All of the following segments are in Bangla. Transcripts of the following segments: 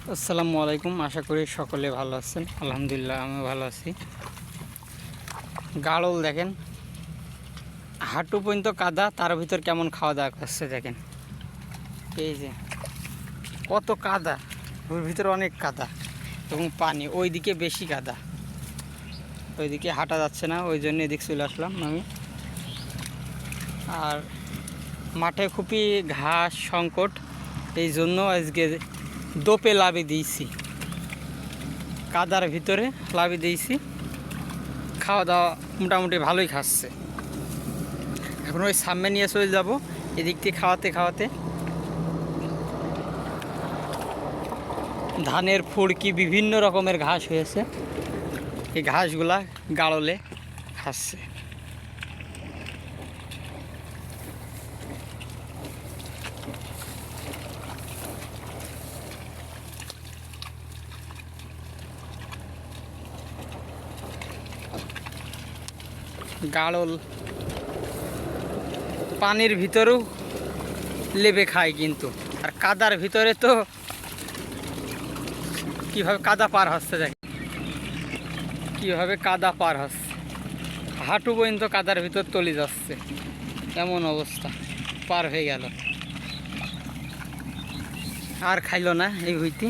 আসসালামু আলাইকুম। আশা করি সকলে ভালো আছেন। আলহামদুলিল্লাহ আমি ভালো আছি। গাড়ল দেখেন, হাঁটু পর্যন্ত কাদা, তার ভিতর কেমন খাওয়া দাওয়া করছে দেখেন। এই যে কত কাদা, ওর ভিতরে অনেক কাদা এবং পানি, ওইদিকে বেশি কাদা, ওইদিকে হাঁটা যাচ্ছে না, ওই জন্য এদিক চলে আসলাম আমি। আর মাঠে খুবই ঘাস সংকট, এই জন্য আজকে দোপে লাভে দিয়েছি, কাদার ভিতরে লাভে দিয়েছি। খাওয়া দাওয়া মোটামুটি ভালোই খাচ্ছে। এখন ওই সামনে নিয়ে চলে যাব, এদিক থেকে খাওয়াতে খাওয়াতে। ধানের ফুড়কি বিভিন্ন রকমের ঘাস হয়েছে, এই ঘাসগুলা গাড়লে খাচ্ছে। গাড়ল পানির ভিতরেও লেবে খায় কিন্তু, আর কাদার ভিতরে তো কীভাবে কাদা পার হচ্ছে দেখ, কীভাবে কাদা পার হচ্ছে, হাঁটু পর্যন্ত কাদার ভিতর তলে যাচ্ছে, এমন অবস্থা। পার হয়ে গেল, আর খাইলো না এই হইতে।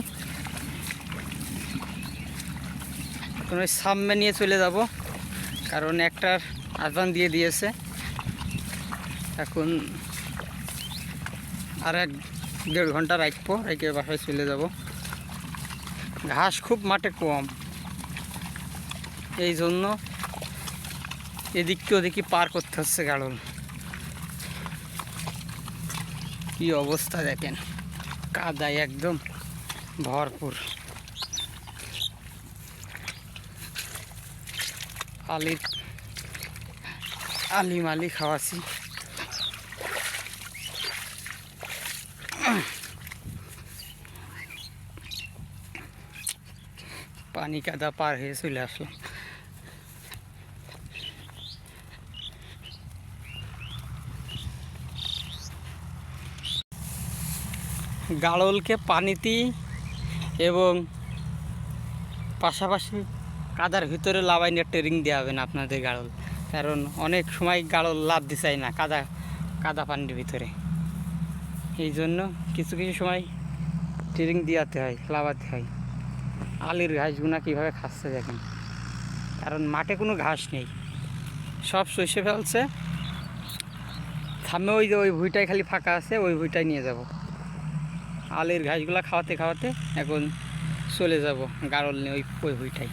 এখন ওই সামনে নিয়ে চলে যাব, কারণ একটার আজান দিয়ে দিয়েছে। এখন আর 1-1.5 ঘন্টা রাখবো, রেখে বাসায় চলে যাব। ঘাস খুব মাঠে কম, এই জন্য এদিককে ওদিকে পার করতে হচ্ছে গাড়ল। কি অবস্থা দেখেন, কাদায় একদম ভরপুর। আলিম আলি খাওয়াছি। পানি কাদা পার হয়ে চলে আসলাম। গাড়লকে পানিতেই এবং পাশাপাশি কাদার ভিতরে লাভাই নিয়ে ট্রেনিং দেওয়া হবে না আপনাদের গাড়ল, কারণ অনেক সময় গাড়ল লাভ দিতে চায় না কাদা পানির ভিতরে। এই জন্য কিছু কিছু সময় ট্রেনিং দিয়াতে হয়, লাভাতে হয়। আলির ঘাসগুনা কীভাবে খাচ্ছে দেখেন, কারণ মাঠে কোনো ঘাস নেই, সব শস্যে ফেলছে। থামে ওই যে ওই ভুঁইটাই খালি ফাঁকা আছে, ওই ভুঁইটাই নিয়ে যাব। আলির ঘাসগুলা খাওয়াতে খাওয়াতে এখন চলে যাব গাড়ল নিয়ে ওই ভুঁইটাই।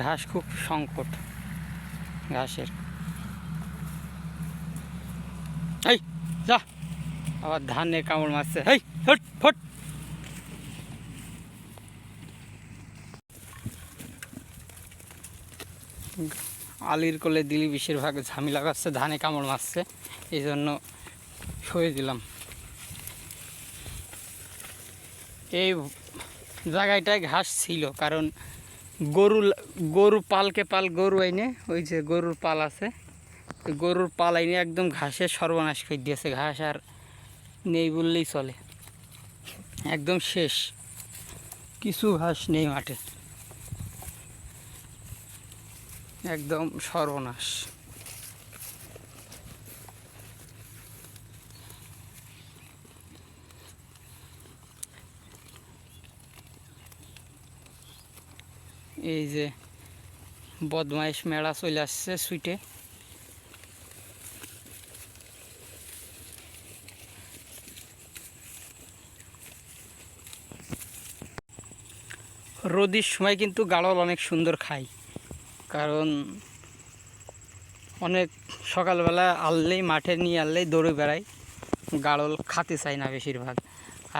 ঘাস খুব সংকট ঘাসের। এই যা, আবার ধানে কামড় মারছে, হেই ফট ফট। আলির কোলে দিলি বেশিরভাগ ঝামেলা করছে, ধানে কামড় মারছে, এই জন্য সরিয়ে দিলাম। এই জায়গাটায় ঘাস ছিল, কারণ গরু পালকে পাল গরু আইনে, ওই যে গরুর পাল আছে, ওই গরুর পাল আইনে একদম ঘাসের সর্বনাশ করে দিয়েছে। ঘাস আর নেই বললেই চলে, একদম শেষ, কিছু ঘাস নেই মাঠে, একদম সর্বনাশ। এই যে বদমাইশ মেলা চলে আসছে সুইটে। রোদির সময় কিন্তু গাড়ল অনেক সুন্দর খায়, কারণ অনেক সকালবেলা আনলেই, মাঠে নিয়ে আনলেই দৌড়ে বেড়ায়, গাড়ল খাতে চায় না বেশিরভাগ।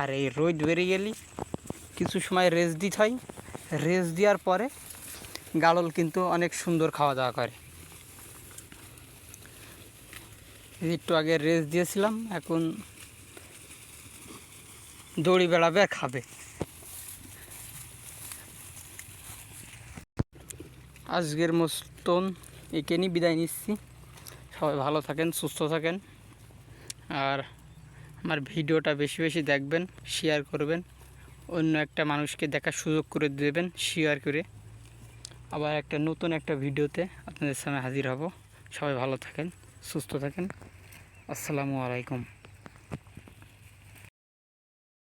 আর এই রোদ বেরিয়ে গেলে কিছু সময় রেস্ট দিতে হয়, রেস্ট দেওয়ার পরে গাড়ল কিন্তু অনেক সুন্দর খাওয়া দাওয়া করে। একটু আগে রেস্ট দিয়েছিলাম, এখন দৌড়ি বেড়াবে আর খাবে। আজকের মতন এখানেই বিদায় নিচ্ছি। সবাই ভালো থাকেন, সুস্থ থাকেন, আর আমার ভিডিওটা বেশি বেশি দেখবেন, শেয়ার করবেন, অন্য একটা মানুষকে দেখার সুযোগ করে দেবেন শেয়ার করে। আবার একটা নতুন একটা ভিডিওতে আপনাদের সামনে হাজির হব। সবাই ভালো থাকেন, সুস্থ থাকেন। আসসালামু আলাইকুম।